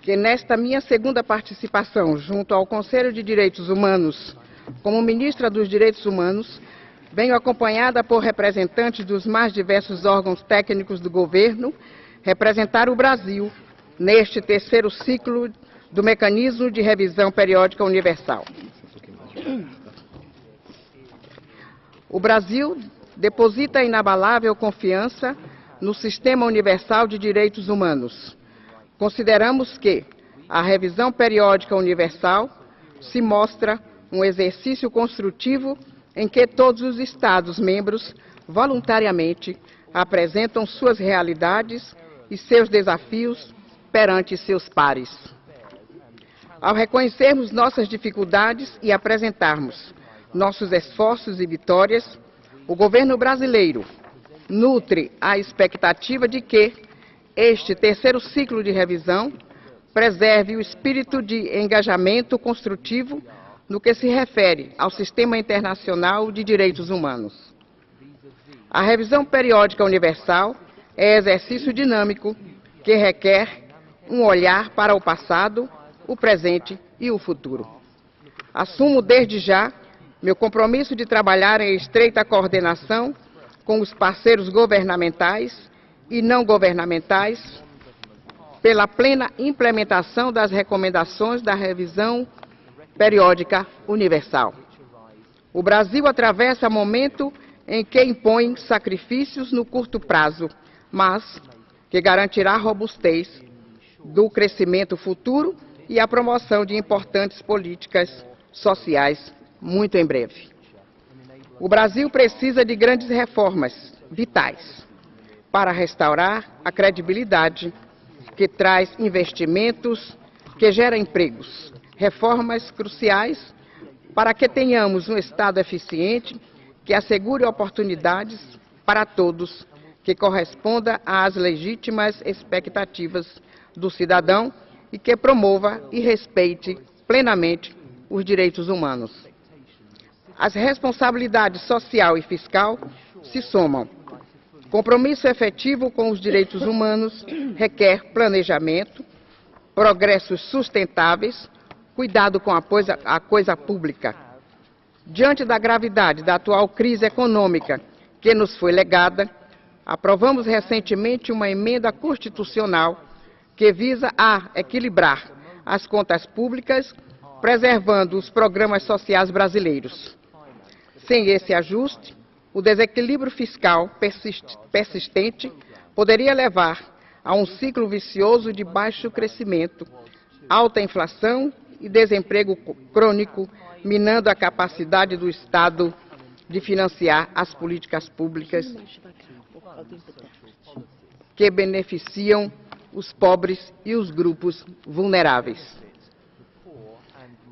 que nesta minha segunda participação junto ao Conselho de Direitos Humanos, como ministra dos Direitos Humanos, venho acompanhada por representantes dos mais diversos órgãos técnicos do governo, representar o Brasil neste terceiro ciclo do Mecanismo de Revisão Periódica Universal. O Brasil deposita inabalável confiança no Sistema Universal de Direitos Humanos. Consideramos que a Revisão Periódica Universal se mostra um exercício construtivo em que todos os Estados-membros, voluntariamente, apresentam suas realidades e seus desafios perante seus pares. Ao reconhecermos nossas dificuldades e apresentarmos nossos esforços e vitórias, o governo brasileiro nutre a expectativa de que este terceiro ciclo de revisão preserve o espírito de engajamento construtivo no que se refere ao Sistema Internacional de Direitos Humanos. A revisão periódica universal é exercício dinâmico que requer um olhar para o passado, o presente e o futuro. Assumo desde já meu compromisso de trabalhar em estreita coordenação com os parceiros governamentais e não governamentais pela plena implementação das recomendações da revisão periódica universal. O Brasil atravessa momento em que impõe sacrifícios no curto prazo, mas que garantirá a robustez do crescimento futuro e a promoção de importantes políticas sociais muito em breve. O Brasil precisa de grandes reformas vitais para restaurar a credibilidade que traz investimentos, que gera empregos, reformas cruciais para que tenhamos um Estado eficiente que assegure oportunidades para todos, que corresponda às legítimas expectativas do cidadão e que promova e respeite plenamente os direitos humanos. As responsabilidades social e fiscal se somam. Compromisso efetivo com os direitos humanos requer planejamento, progressos sustentáveis, cuidado com a coisa pública. Diante da gravidade da atual crise econômica que nos foi legada, aprovamos recentemente uma emenda constitucional que visa a equilibrar as contas públicas, preservando os programas sociais brasileiros. Sem esse ajuste, o desequilíbrio fiscal persistente poderia levar a um ciclo vicioso de baixo crescimento, alta inflação e desemprego crônico, minando a capacidade do Estado de financiar as políticas públicas que beneficiam os pobres e os grupos vulneráveis.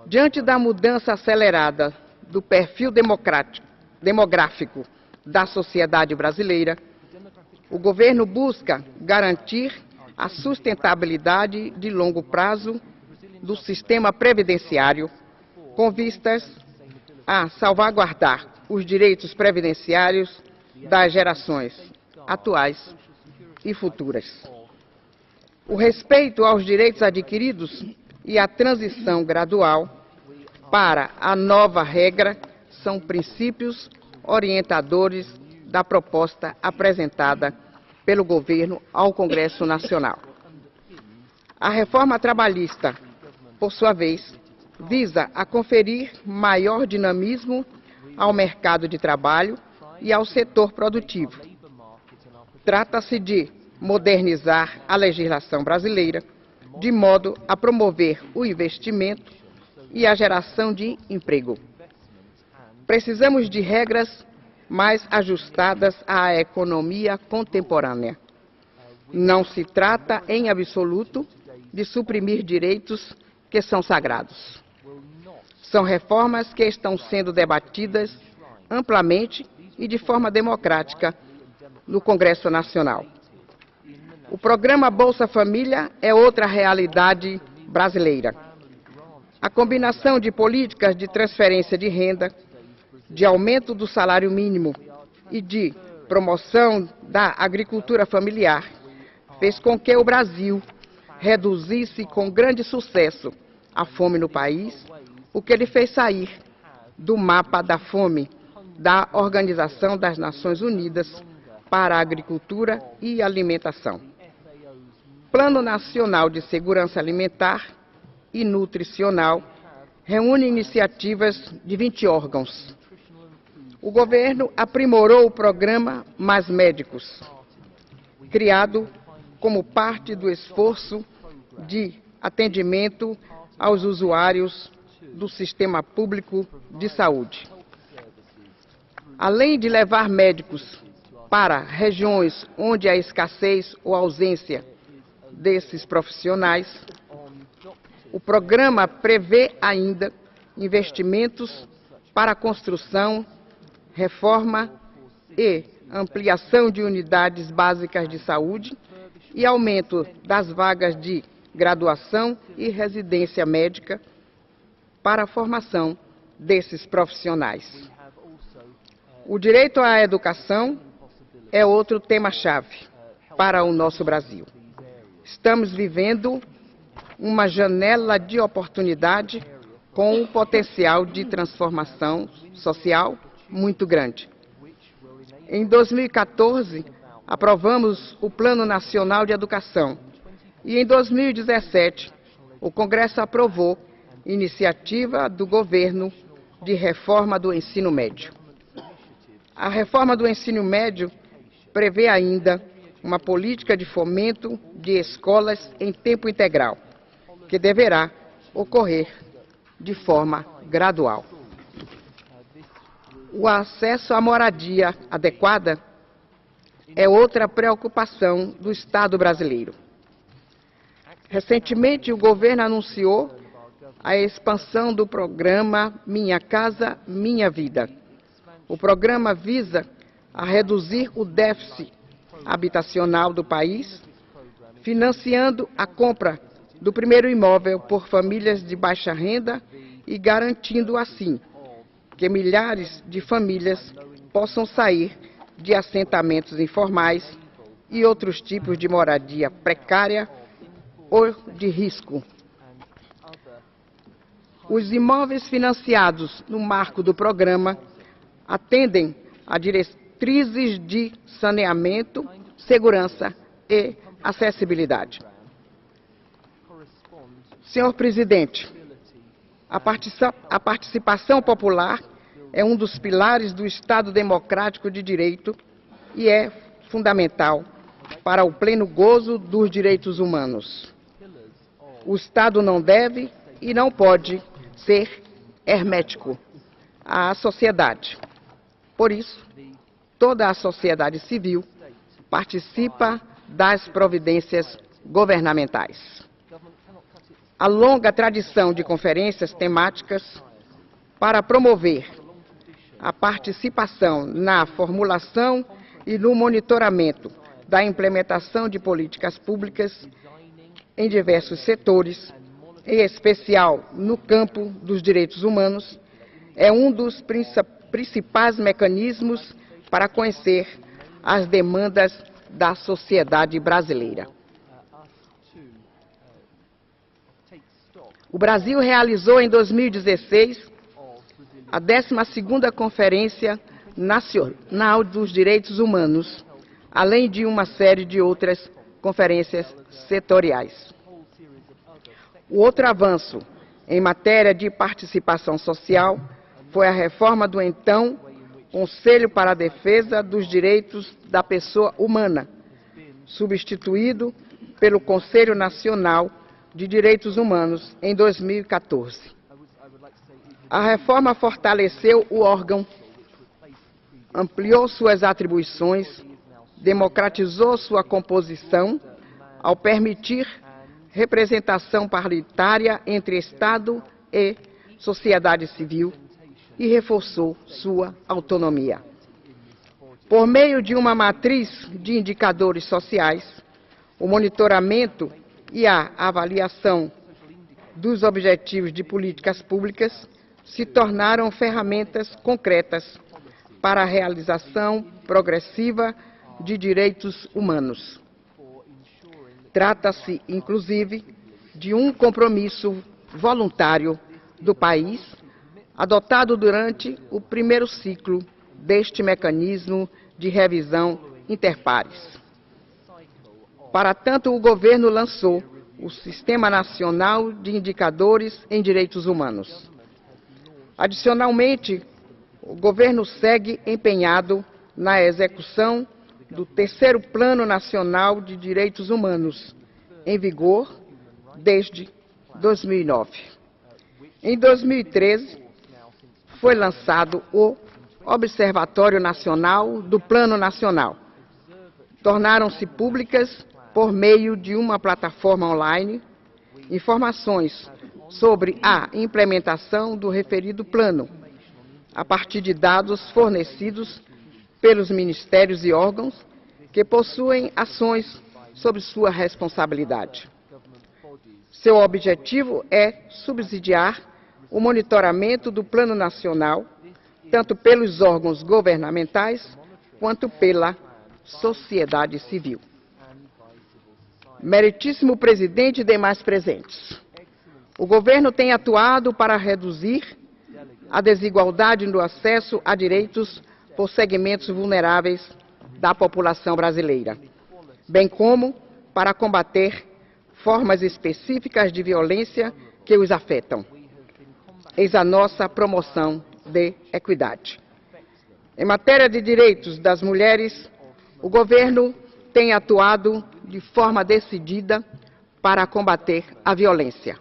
Diante da mudança acelerada do perfil demográfico da sociedade brasileira, o governo busca garantir a sustentabilidade de longo prazo do sistema previdenciário, com vistas a salvaguardar os direitos previdenciários das gerações atuais e futuras. O respeito aos direitos adquiridos e a transição gradual para a nova regra são princípios orientadores da proposta apresentada pelo governo ao Congresso Nacional. A reforma trabalhista, por sua vez, visa a conferir maior dinamismo ao mercado de trabalho e ao setor produtivo. Trata-se de modernizar a legislação brasileira, de modo a promover o investimento e a geração de emprego. Precisamos de regras mais ajustadas à economia contemporânea. Não se trata, em absoluto, de suprimir direitos que são sagrados. São reformas que estão sendo debatidas amplamente e de forma democrática no Congresso Nacional. O programa Bolsa Família é outra realidade brasileira. A combinação de políticas de transferência de renda, de aumento do salário mínimo e de promoção da agricultura familiar fez com que o Brasil reduzisse com grande sucesso a fome no país, o que ele fez sair do mapa da fome da Organização das Nações Unidas para a Agricultura e Alimentação. Plano Nacional de Segurança Alimentar e Nutricional reúne iniciativas de 20 órgãos. O governo aprimorou o programa Mais Médicos, criado como parte do esforço de atendimento aos usuários do sistema público de saúde. Além de levar médicos para regiões onde há escassez ou ausência desses profissionais, o programa prevê ainda investimentos para a construção, reforma e ampliação de unidades básicas de saúde e aumento das vagas de graduação e residência médica para a formação desses profissionais. O direito à educação é outro tema-chave para o nosso Brasil. Estamos vivendo uma janela de oportunidade com um potencial de transformação social muito grande. Em 2014, aprovamos o Plano Nacional de Educação e, em 2017, o Congresso aprovou iniciativa do governo de reforma do ensino médio. A reforma do ensino médio prevê ainda uma política de fomento de escolas em tempo integral, que deverá ocorrer de forma gradual. O acesso à moradia adequada é outra preocupação do Estado brasileiro. Recentemente, o governo anunciou a expansão do programa Minha Casa, Minha Vida. O programa visa a reduzir o déficit habitacional do país, financiando a compra do primeiro imóvel por famílias de baixa renda e garantindo, assim, que milhares de famílias possam sair de assentamentos informais e outros tipos de moradia precária ou de risco. Os imóveis financiados no marco do programa atendem a diretrizes de saneamento, segurança e acessibilidade. Senhor presidente, a participação popular é um dos pilares do Estado democrático de direito e é fundamental para o pleno gozo dos direitos humanos. O Estado não deve e não pode ser hermético à sociedade. Por isso, toda a sociedade civil participa das providências governamentais. A longa tradição de conferências temáticas para promover a participação na formulação e no monitoramento da implementação de políticas públicas em diversos setores, em especial no campo dos direitos humanos, é um dos principais mecanismos para conhecer as demandas da sociedade brasileira. O Brasil realizou em 2016 a 12ª Conferência Nacional dos Direitos Humanos, além de uma série de outras conferências setoriais. O outro avanço em matéria de participação social foi a reforma do então Conselho para a Defesa dos Direitos da Pessoa Humana, substituído pelo Conselho Nacional de Direitos Humanos em 2014. A reforma fortaleceu o órgão, ampliou suas atribuições, democratizou sua composição, ao permitir representação paritária entre Estado e sociedade civil e reforçou sua autonomia. Por meio de uma matriz de indicadores sociais, o monitoramento e a avaliação dos objetivos de políticas públicas se tornaram ferramentas concretas para a realização progressiva de direitos humanos. Trata-se, inclusive, de um compromisso voluntário do país, adotado durante o primeiro ciclo deste mecanismo de revisão interpares. Para tanto, o governo lançou o Sistema Nacional de Indicadores em Direitos Humanos. Adicionalmente, o governo segue empenhado na execução do terceiro Plano Nacional de Direitos Humanos, em vigor desde 2009. Em 2013, foi lançado o Observatório Nacional do Plano Nacional. Tornaram-se públicas, por meio de uma plataforma online, informações sobre a implementação do referido plano, a partir de dados fornecidos pelos ministérios e órgãos que possuem ações sob sua responsabilidade. Seu objetivo é subsidiar o monitoramento do Plano Nacional, tanto pelos órgãos governamentais quanto pela sociedade civil. Meritíssimo presidente e demais presentes, o governo tem atuado para reduzir a desigualdade no acesso a direitos por segmentos vulneráveis da população brasileira, bem como para combater formas específicas de violência que os afetam. Eis a nossa promoção de equidade. Em matéria de direitos das mulheres, o governo tem atuado de forma decidida para combater a violência.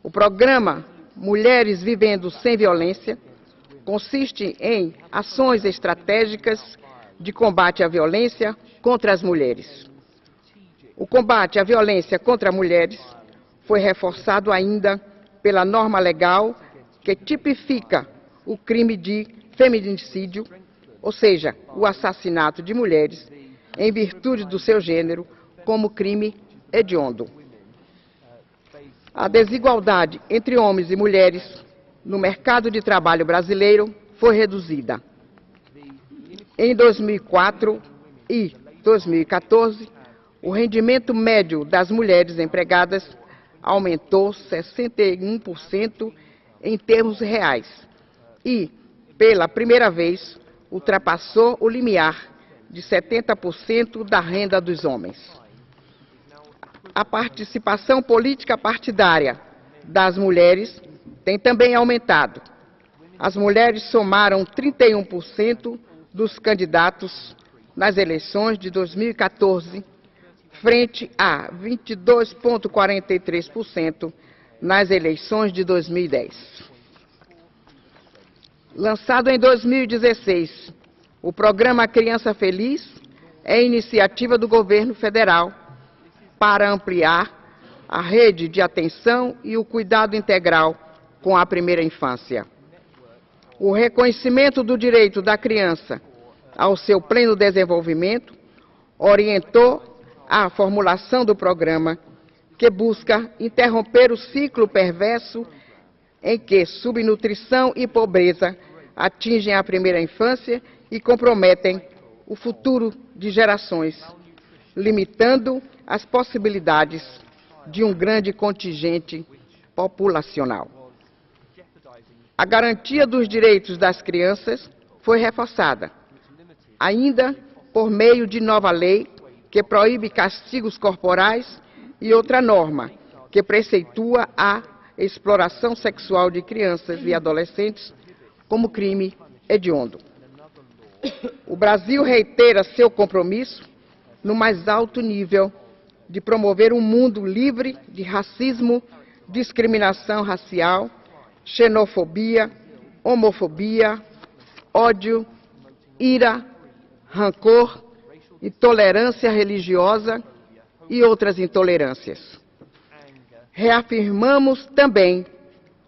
O programa Mulheres Vivendo Sem Violência consiste em ações estratégicas de combate à violência contra as mulheres. O combate à violência contra mulheres foi reforçado ainda pela norma legal que tipifica o crime de feminicídio, ou seja, o assassinato de mulheres em virtude do seu gênero, como crime hediondo. A desigualdade entre homens e mulheres no mercado de trabalho brasileiro foi reduzida. Em 2004 e 2014, o rendimento médio das mulheres empregadas aumentou 61% em termos reais e, pela primeira vez, ultrapassou o limiar de 70% da renda dos homens. A participação política partidária das mulheres tem também aumentado. As mulheres somaram 31% dos candidatos nas eleições de 2014, frente a 22,43% nas eleições de 2010. Lançado em 2016, o programa Criança Feliz é iniciativa do governo federal para ampliar a rede de atenção e o cuidado integral com a primeira infância. O reconhecimento do direito da criança ao seu pleno desenvolvimento orientou a formulação do programa, que busca interromper o ciclo perverso em que subnutrição e pobreza atingem a primeira infância e comprometem o futuro de gerações, limitando as possibilidades de um grande contingente populacional. A garantia dos direitos das crianças foi reforçada, ainda por meio de nova lei que proíbe castigos corporais e outra norma que preceitua a exploração sexual de crianças e adolescentes como crime hediondo. O Brasil reitera seu compromisso no mais alto nível de promover um mundo livre de racismo, discriminação racial, xenofobia, homofobia, ódio, ira, rancor, intolerância religiosa e outras intolerâncias. Reafirmamos também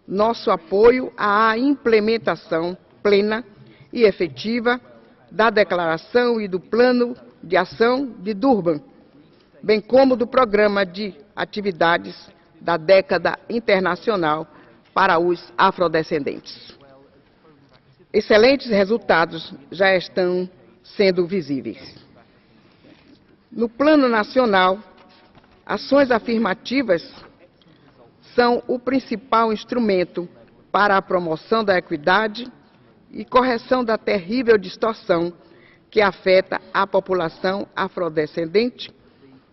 nosso apoio à implementação plena e efetiva da Declaração e do Plano de Ação de Durban, bem como do Programa de Atividades da Década Internacional para os Afrodescendentes. Excelentes resultados já estão sendo visíveis. No plano nacional, Ações afirmativas são o principal instrumento para a promoção da equidade e correção da terrível distorção que afeta a população afrodescendente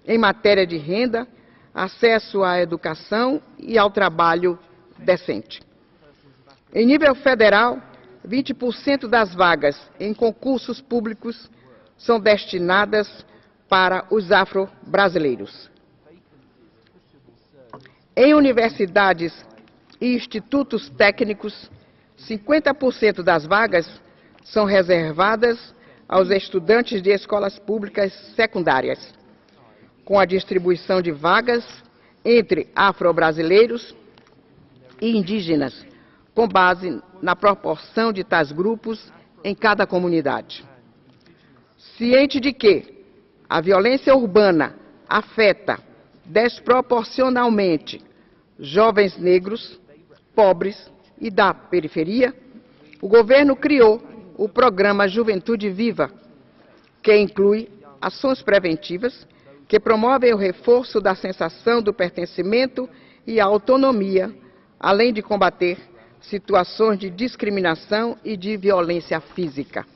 em matéria de renda, acesso à educação e ao trabalho decente. Em nível federal, 20% das vagas em concursos públicos são destinadas para os afro-brasileiros. Em universidades e institutos técnicos, 50% das vagas são reservadas aos estudantes de escolas públicas secundárias, com a distribuição de vagas entre afro-brasileiros e indígenas, com base na proporção de tais grupos em cada comunidade. Ciente de que a violência urbana afeta desproporcionalmente jovens negros, pobres e da periferia, o governo criou o programa Juventude Viva, que inclui ações preventivas que promovem o reforço da sensação do pertencimento e a autonomia, além de combater situações de discriminação e de violência física.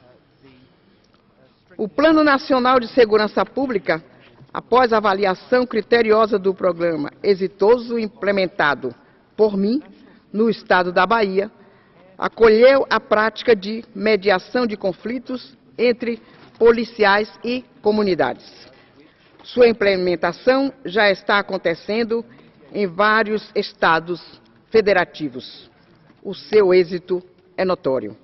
O Plano Nacional de Segurança Pública, após avaliação criteriosa do programa exitoso implementado por mim no estado da Bahia, acolheu a prática de mediação de conflitos entre policiais e comunidades. Sua implementação já está acontecendo em vários estados federativos. O seu êxito é notório.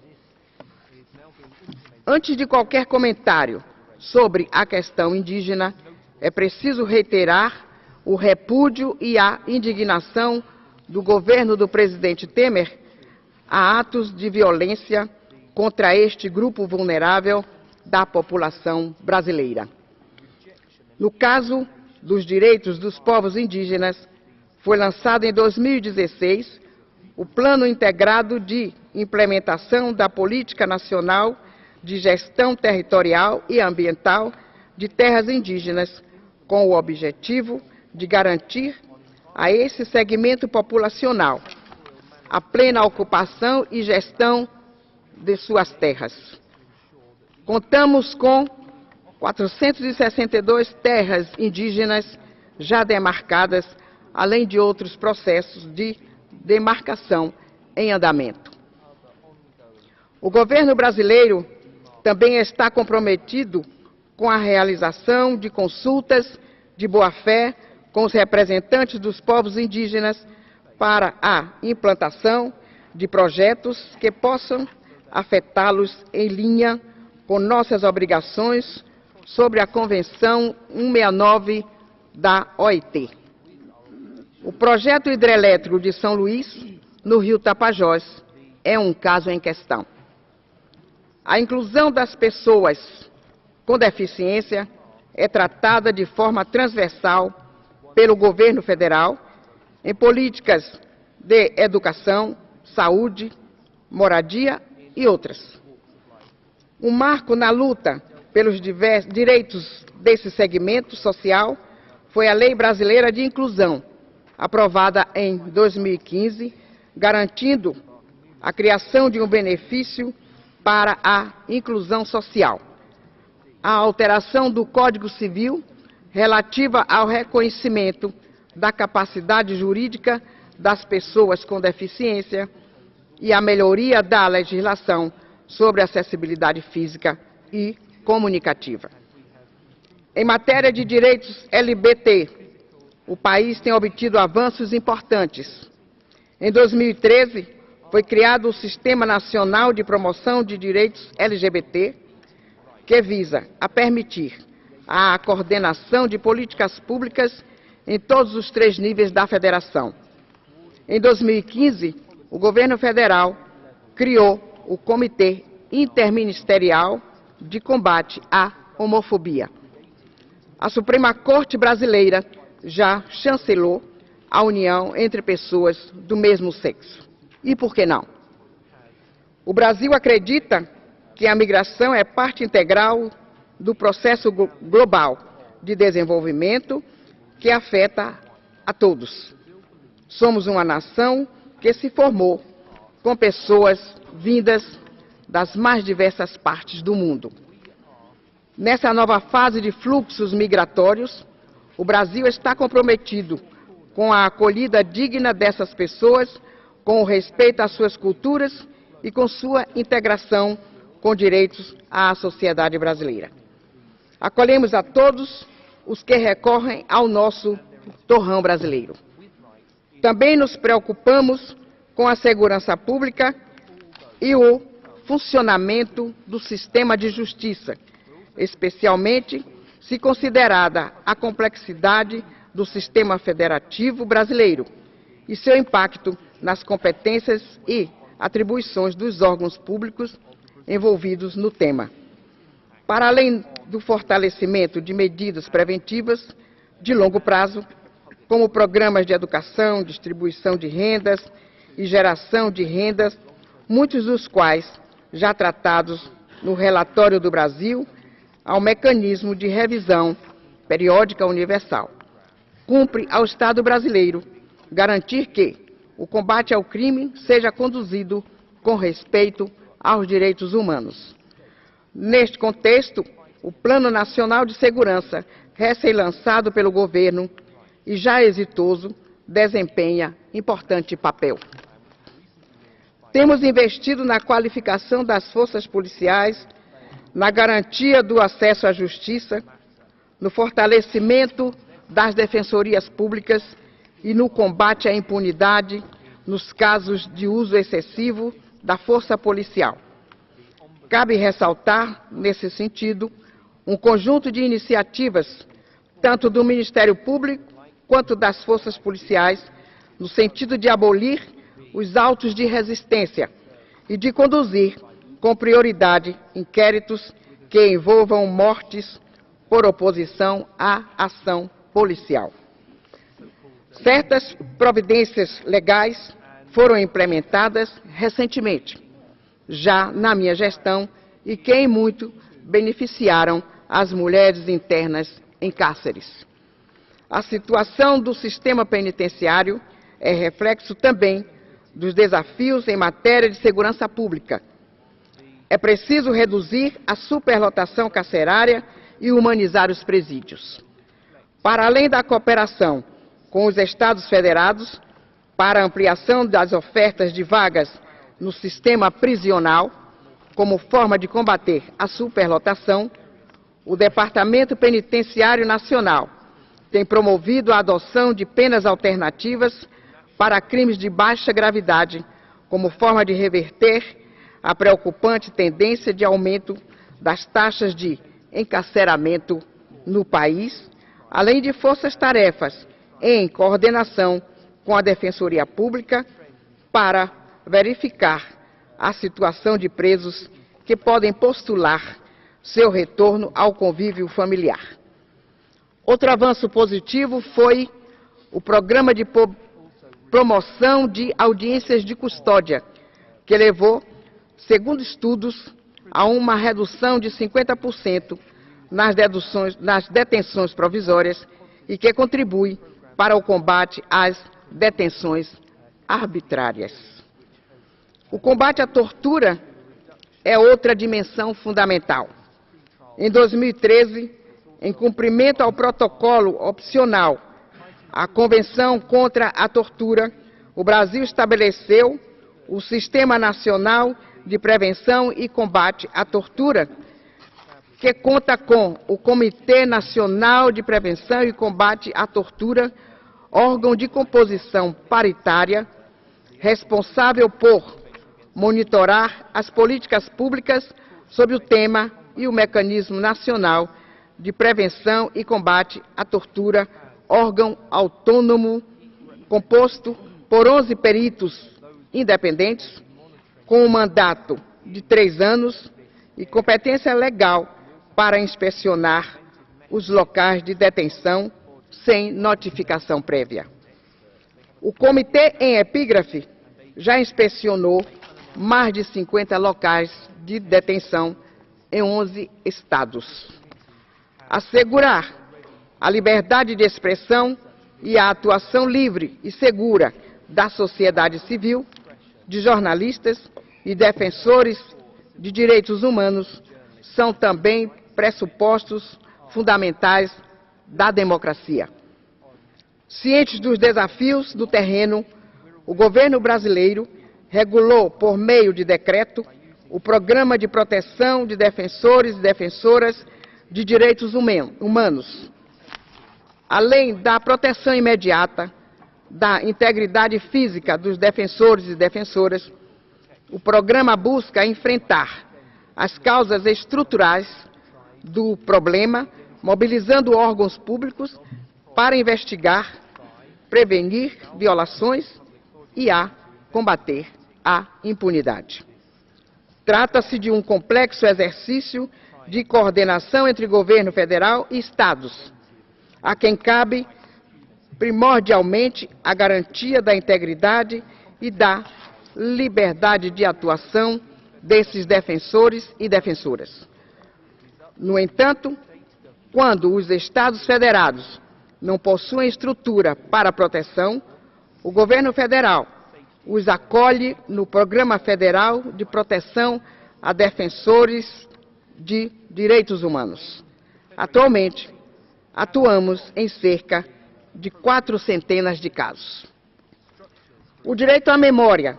Antes de qualquer comentário sobre a questão indígena, é preciso reiterar o repúdio e a indignação do governo do presidente Temer a atos de violência contra este grupo vulnerável da população brasileira. No caso dos direitos dos povos indígenas, foi lançado em 2016 o Plano Integrado de Implementação da Política Nacional de Gestão Territorial e Ambiental de Terras Indígenas, com o objetivo de garantir a esse segmento populacional a plena ocupação e gestão de suas terras. Contamos com 462 terras indígenas já demarcadas, além de outros processos de demarcação em andamento. O governo brasileiro também está comprometido com a realização de consultas de boa-fé com os representantes dos povos indígenas para a implantação de projetos que possam afetá-los em linha com nossas obrigações sobre a Convenção 169 da OIT. O projeto hidrelétrico de São Luís, no rio Tapajós, é um caso em questão. A inclusão das pessoas com deficiência é tratada de forma transversal pelo governo federal em políticas de educação, saúde, moradia e outras. Um marco na luta pelos direitos desse segmento social foi a Lei Brasileira de Inclusão, aprovada em 2015, garantindo a criação de um benefício para a inclusão social. A alteração do Código Civil relativa ao reconhecimento da capacidade jurídica das pessoas com deficiência e a melhoria da legislação sobre acessibilidade física e comunicativa. Em matéria de direitos LGBT, o país tem obtido avanços importantes. Em 2013, foi criado o Sistema Nacional de Promoção de Direitos LGBT, que visa a permitir a coordenação de políticas públicas em todos os 3 níveis da federação. Em 2015, o governo federal criou o Comitê Interministerial de Combate à Homofobia. A Suprema Corte Brasileira já chancelou a união entre pessoas do mesmo sexo. E por que não? O Brasil acredita que a migração é parte integral do processo global de desenvolvimento que afeta a todos. Somos uma nação que se formou com pessoas vindas das mais diversas partes do mundo. Nessa nova fase de fluxos migratórios, o Brasil está comprometido com a acolhida digna dessas pessoas, com o respeito às suas culturas e com sua integração com direitos à sociedade brasileira. Acolhemos a todos os que recorrem ao nosso torrão brasileiro. Também nos preocupamos com a segurança pública e o funcionamento do sistema de justiça, especialmente se considerada a complexidade do sistema federativo brasileiro e seu impacto nas competências e atribuições dos órgãos públicos envolvidos no tema. Para além do fortalecimento de medidas preventivas de longo prazo, como programas de educação, distribuição de rendas e geração de rendas, muitos dos quais já tratados no relatório do Brasil, ao mecanismo de revisão periódica universal. Cumpre ao Estado brasileiro garantir que o combate ao crime seja conduzido com respeito aos direitos humanos. Neste contexto, o Plano Nacional de Segurança, recém-lançado pelo governo e já exitoso, desempenha importante papel. Temos investido na qualificação das forças policiais, na garantia do acesso à justiça, no fortalecimento das defensorias públicas e no combate à impunidade nos casos de uso excessivo da força policial. Cabe ressaltar, nesse sentido, um conjunto de iniciativas, tanto do Ministério Público quanto das forças policiais, no sentido de abolir os autos de resistência e de conduzir com prioridade inquéritos que envolvam mortes por oposição à ação policial. Certas providências legais foram implementadas recentemente, já na minha gestão, e que em muito beneficiaram as mulheres internas em cárceres. A situação do sistema penitenciário é reflexo também dos desafios em matéria de segurança pública. É preciso reduzir a superlotação carcerária e humanizar os presídios. Para além da cooperação com os Estados federados para a ampliação das ofertas de vagas no sistema prisional, como forma de combater a superlotação, o Departamento Penitenciário Nacional tem promovido a adoção de penas alternativas para crimes de baixa gravidade, como forma de reverter a preocupante tendência de aumento das taxas de encarceramento no país, além de forças-tarefas em coordenação com a Defensoria Pública para verificar a situação de presos que podem postular seu retorno ao convívio familiar. Outro avanço positivo foi o programa de promoção de audiências de custódia, que levou, segundo estudos, a uma redução de 50% nas detenções provisórias e que contribui para o combate às detenções arbitrárias. O combate à tortura é outra dimensão fundamental. Em 2013, em cumprimento ao protocolo opcional à Convenção contra a Tortura, o Brasil estabeleceu o Sistema Nacional de Prevenção e Combate à Tortura, que conta com o Comitê Nacional de Prevenção e Combate à Tortura, órgão de composição paritária, responsável por monitorar as políticas públicas sobre o tema e o Mecanismo Nacional de Prevenção e Combate à Tortura, órgão autônomo composto por 11 peritos independentes, com um mandato de 3 anos e competência legal para inspecionar os locais de detenção sem notificação prévia. O Comitê em Epígrafe já inspecionou mais de 50 locais de detenção em 11 estados. Assegurar a liberdade de expressão e a atuação livre e segura da sociedade civil, de jornalistas e defensores de direitos humanos são também pressupostos fundamentais da democracia. Cientes dos desafios do terreno, o governo brasileiro regulou, por meio de decreto, o Programa de Proteção de Defensores e Defensoras de Direitos Humanos. Além da proteção imediata da integridade física dos defensores e defensoras, o programa busca enfrentar as causas estruturais do problema, mobilizando órgãos públicos para investigar, prevenir violações e combater a impunidade. Trata-se de um complexo exercício de coordenação entre governo federal e estados, a quem cabe primordialmente a garantia da integridade e da liberdade de atuação desses defensores e defensoras. No entanto, quando os Estados federados não possuem estrutura para proteção, o governo federal os acolhe no Programa Federal de Proteção a Defensores de Direitos Humanos. Atualmente, atuamos em cerca de 400 de casos. O direito à memória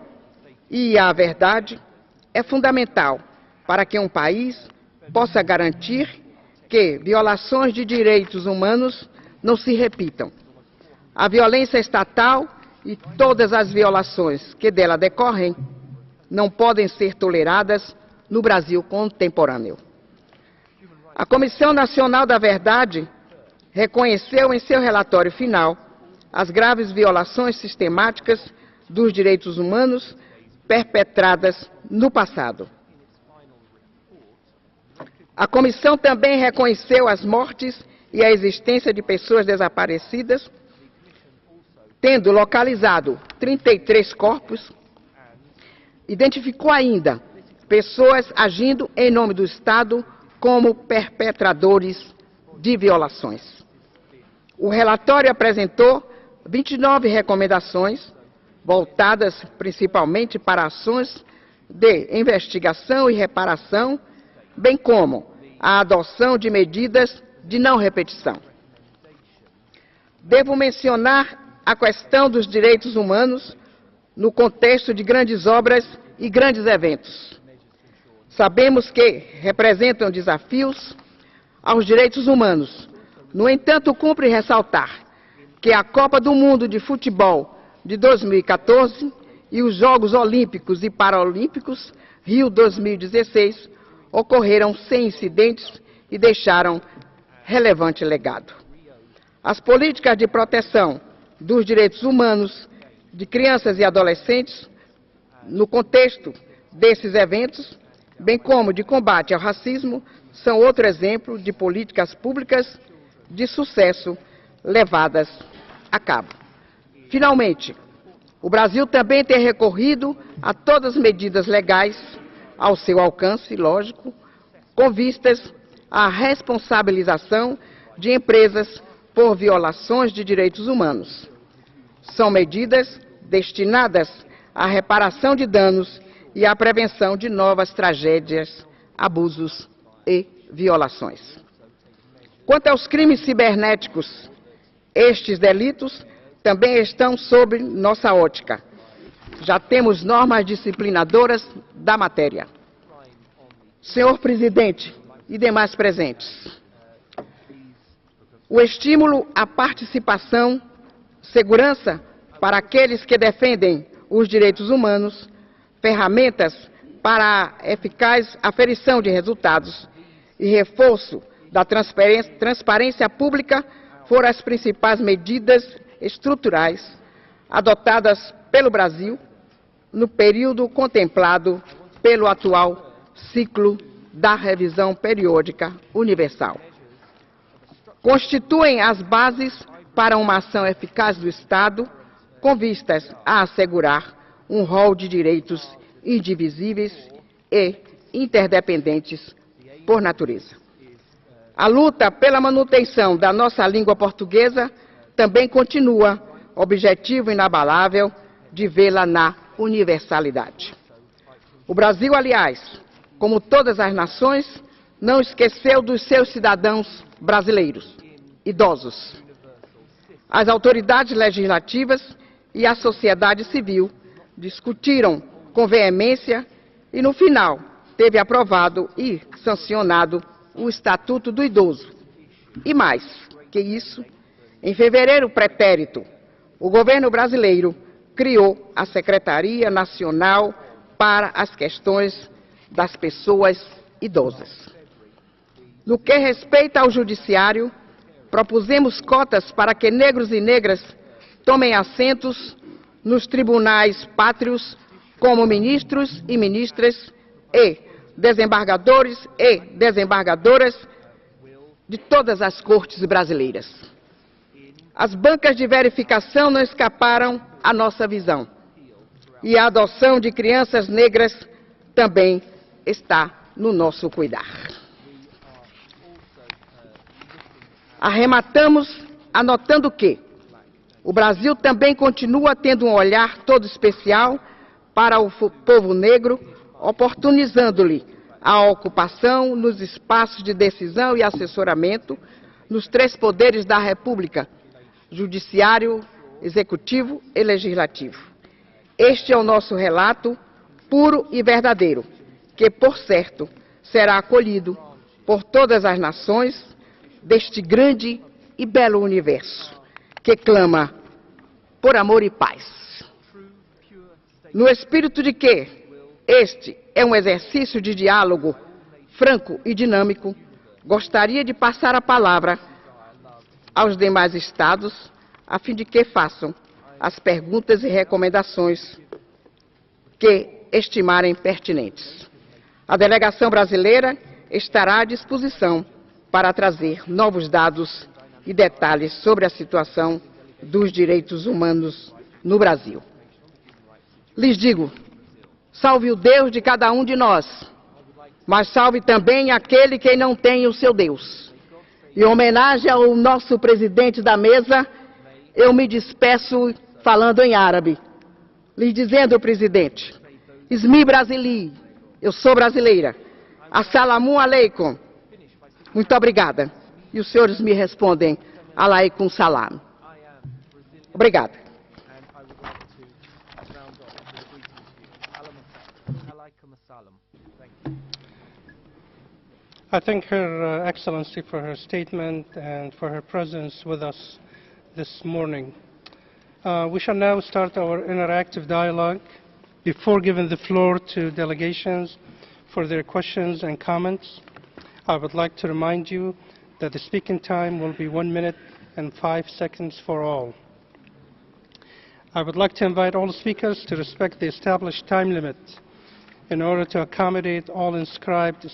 e à verdade é fundamental para que um país possa garantir que violações de direitos humanos não se repitam. A violência estatal e todas as violações que dela decorrem não podem ser toleradas no Brasil contemporâneo. A Comissão Nacional da Verdade reconheceu em seu relatório final as graves violações sistemáticas dos direitos humanos perpetradas no passado. A comissão também reconheceu as mortes e a existência de pessoas desaparecidas, tendo localizado 33 corpos, identificou ainda pessoas agindo em nome do Estado como perpetradores de violações. O relatório apresentou 29 recomendações, voltadas principalmente para ações de investigação e reparação, bem como a adoção de medidas de não repetição. Devo mencionar a questão dos direitos humanos no contexto de grandes obras e grandes eventos. Sabemos que representam desafios aos direitos humanos. No entanto, cumpre ressaltar que a Copa do Mundo de Futebol de 2014 e os Jogos Olímpicos e Paralímpicos Rio 2016 ocorreram sem incidentes e deixaram relevante legado. As políticas de proteção dos direitos humanos de crianças e adolescentes, no contexto desses eventos, bem como de combate ao racismo, são outro exemplo de políticas públicas de sucesso levadas a cabo. Finalmente, o Brasil também tem recorrido a todas as medidas legais ao seu alcance, lógico, com vistas à responsabilização de empresas por violações de direitos humanos. São medidas destinadas à reparação de danos e à prevenção de novas tragédias, abusos e violações. Quanto aos crimes cibernéticos, estes delitos também estão sob nossa ótica. Já temos normas disciplinadoras da matéria. Senhor Presidente e demais presentes, o estímulo à participação, segurança para aqueles que defendem os direitos humanos, ferramentas para a eficaz aferição de resultados e reforço da transparência pública foram as principais medidas estruturais adotadas pelo Brasil no período contemplado pelo atual ciclo da revisão periódica universal. Constituem as bases para uma ação eficaz do Estado com vistas a assegurar um rol de direitos indivisíveis e interdependentes por natureza. A luta pela manutenção da nossa língua portuguesa também continua, objetivo inabalável de vê-la na universalidade. O Brasil, aliás, como todas as nações, não esqueceu dos seus cidadãos brasileiros, idosos. As autoridades legislativas e a sociedade civil discutiram com veemência e, no final, teve aprovado e sancionado o Estatuto do Idoso. E mais que isso, em fevereiro pretérito, o governo brasileiro criou a Secretaria Nacional para as Questões das Pessoas Idosas. No que respeita ao Judiciário, propusemos cotas para que negros e negras tomem assentos nos tribunais pátrios como ministros e ministras e desembargadores e desembargadoras de todas as cortes brasileiras. As bancas de verificação não escaparam à nossa visão. E a adoção de crianças negras também está no nosso cuidar. Arrematamos anotando que o Brasil também continua tendo um olhar todo especial para o povo negro, oportunizando-lhe a ocupação nos espaços de decisão e assessoramento nos três poderes da República, Judiciário, Executivo e Legislativo. Este é o nosso relato puro e verdadeiro, que, por certo, será acolhido por todas as nações deste grande e belo universo, que clama por amor e paz. No espírito de que este é um exercício de diálogo franco e dinâmico, gostaria de passar a palavra aos demais estados, a fim de que façam as perguntas e recomendações que estimarem pertinentes. A delegação brasileira estará à disposição para trazer novos dados e detalhes sobre a situação dos direitos humanos no Brasil. Lhes digo, salve o Deus de cada um de nós, mas salve também aquele que não tem o seu Deus. Em homenagem ao nosso presidente da mesa, eu me despeço falando em árabe, lhe dizendo, presidente, Ismi Brasili, eu sou brasileira, Assalamu alaikum, muito obrigada. E os senhores me respondem, alaikum salam. Obrigada. I thank Her Excellency for her statement and for her presence with us this morning. We shall now start our interactive dialogue. Before giving the floor to delegations for their questions and comments, I would like to remind you that the speaking time will be 1 minute and 5 seconds for all. I would like to invite all speakers to respect the established time limit in order to accommodate all inscribed